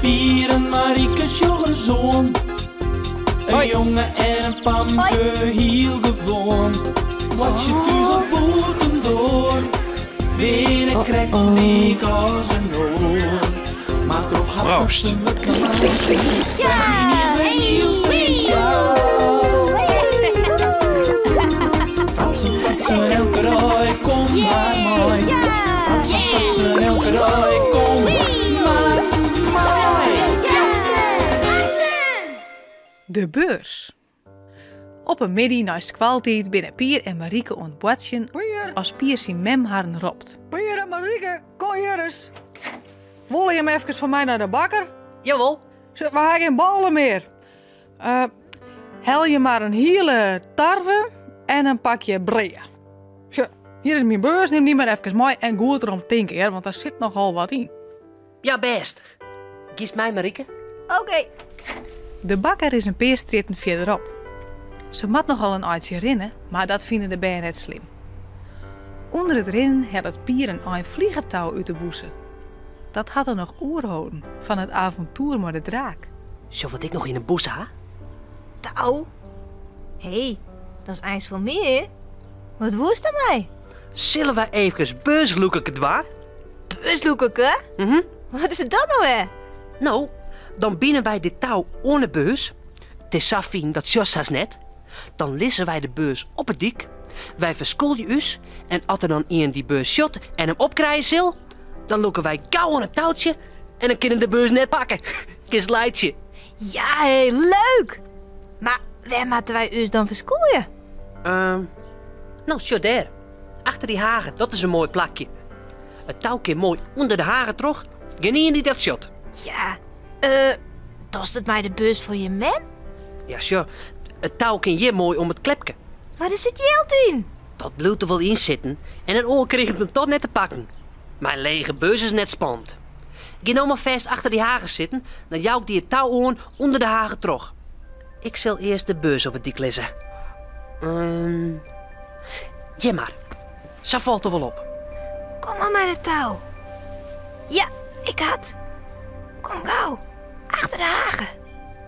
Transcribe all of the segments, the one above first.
Pier en Marieke sjoggen zoon. Een jongen en een famke heel gewoon. Wat je thuis op boeten door. Binnen krijgt leek als een oor. Maar toch had ze me klaar. Ja, heel speciaal. Fratsen, elke rooi, kom maar mooi. Fratsen, elke rooi, kom maar mooi. De beurs. Op een middag na squaltijd binnen Pier en Marieke ontbotsjen als Pier zijn mem haar ropt. Pier en Marieke, kom hier eens. Wil je hem even voor mij naar de bakker? Jawel. We hebben geen ballen meer. Hel je maar een hele tarwe en een pakje breien. Zo, hier is mijn beurs, neem die maar even mee en goed erom denken, hè, want daar zit nogal wat in. Ja, best. Kies mij, Marieke. Oké. De bakker is een paar stritten verderop. Ze mat nogal een uitje rennen, maar dat vinden de bijen net slim. Onder het rennen had het Pier een vliegertouw uit de boeze. Dat had er nog oorhouden van het avontuur met de draak. Zo wat ik nog in een boes ha? Touw. Hé, dat is eens voor meer. Wat woest er mij? Zullen wij even beursloeken het waar? Busloekeke? Wat is het dan nou weer? Nou, dan binnen wij dit touw ohne beurs. Het is zo fijn, dat Jossas net. Dan lissen wij de beurs op het dik. Wij verskoeljen us. En als er dan iemand die beurs shot en hem opkrijgen zil, dan loeken wij gauw aan het touwtje en dan kunnen de beurs net pakken. Kis leidje. Ja, hé, leuk. Maar waar moeten wij us dan verskoeljen? Nou, zo daar. Achter die hagen, dat is een mooi plakje. Het touw keer mooi onder de hagen terug. Geen die dat shot. Ja, tost het mij de beurs voor je mem? Ja, zo. Het touw kan je mooi om het klepje. Maar er zit geld in. Dat bloed er wel in zitten en een oor kreeg hem tot net te pakken. Mijn lege beurs is net spannend. Ga nou maar vast achter die hagen zitten, dan jouw ik die het touw aan onder de hagen terug. Ik zal eerst de beurs op het dik lezen. Ja maar, zo valt er wel op. Kom maar met het touw. Ja, ik had. Kom gauw. Achter de hagen.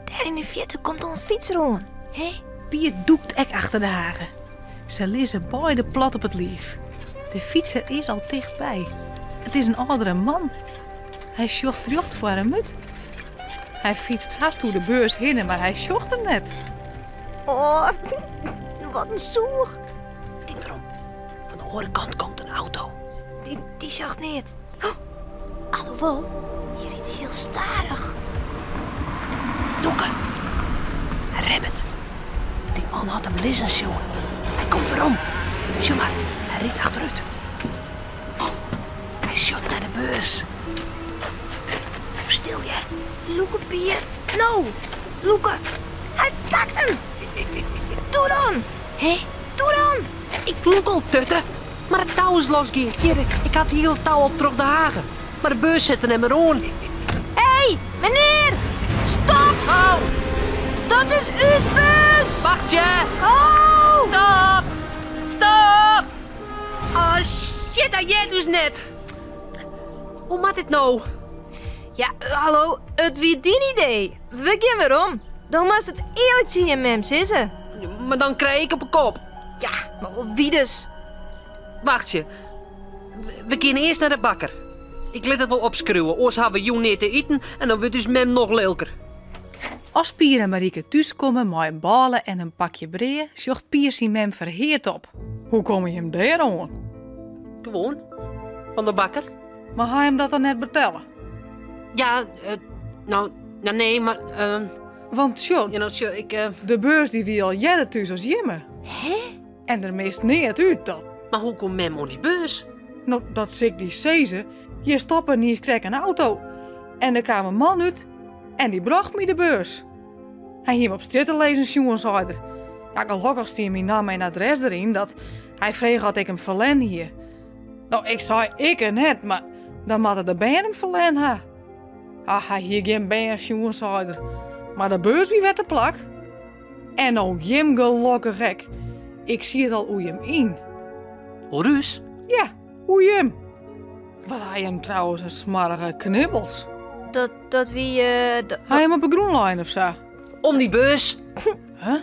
Daar in de vierde komt een fiets rond. Hé? Pier doekt ek achter de hagen. Ze lezen beide plat op het lief. De fietser is al dichtbij. Het is een oudere man. Hij sjocht jocht voor een mut. Hij fietst haast door de beurs heen, maar hij sjocht hem net. Oh, wat een zoer. Denk erom, van de andere kant komt een auto. Die zag niet. Oh, alhoewel, je riet heel stadig. Doeken. Rem het. Die man had hem lissen jongen. Hij komt weer om. Zie maar, hij riet achteruit. Hij shot naar de beurs. Stil jij. Loeke Pier. No, Loeke. Hij pakt hem. Doe dan. Hé, doe dan. Ik loek al tutten. Maar het touw is losgegaan. Hier, ik had hier het touw al terug de hagen. Maar de beurs zette hem erom. Hé, meneer. Stop. Oh, Dat is uw bus. wacht je. Oh. Stop. Stop. Oh shit, dat jij dus net. Hoe maakt dit nou? Ja, hallo. Het wie die idee. We gaan weer om. Dan moest het eerlijk zien je mem sissen. Maar dan krijg ik op een kop. Ja, maar wie dus? Wacht je. We kunnen eerst naar de bakker. Ik let het wel opschreeuwen, anders hebben we jou niet te eten en dan wordt dus mem nog lelijker. Als Pier en Marieke thuiskomen met een ballen en een pakje breien, sjocht Pier zijn mem verheerd op. Hoe kom je hem daar aan? Gewoon. Van de bakker. Maar ga je hem dat dan net vertellen? Ja, nee, maar... Want John, ja, nou, sure, ik... de beurs die wie al jaren thuis als jimme. Hè? En er meest niet uit dat. Maar hoe komt mem op die beurs? Nou, dat zik die zezen. Je stappen niet eens krijg een auto. En er kwam een man uit en die bracht me de beurs. Hij hier op straat te lezen, jongenshouder. Ja, gelukkig stier mijn naam en adres erin dat hij vreeg had ik hem verlen hier. Nou, ik zei ik er net, maar dan moeten de band hem verlen ha. Ah, hij hier geen band, jongenshouder. Maar de beurs wie werd de plak. En nou jim gelukkig gek. Ik zie het al hoe je hem in. Horus? Ja, hoe je hem. Wat hij hem trouwens een smarrige knibbels. dat wie... Ga je hem op een groenlijn of zo? Om die beurs. Huh?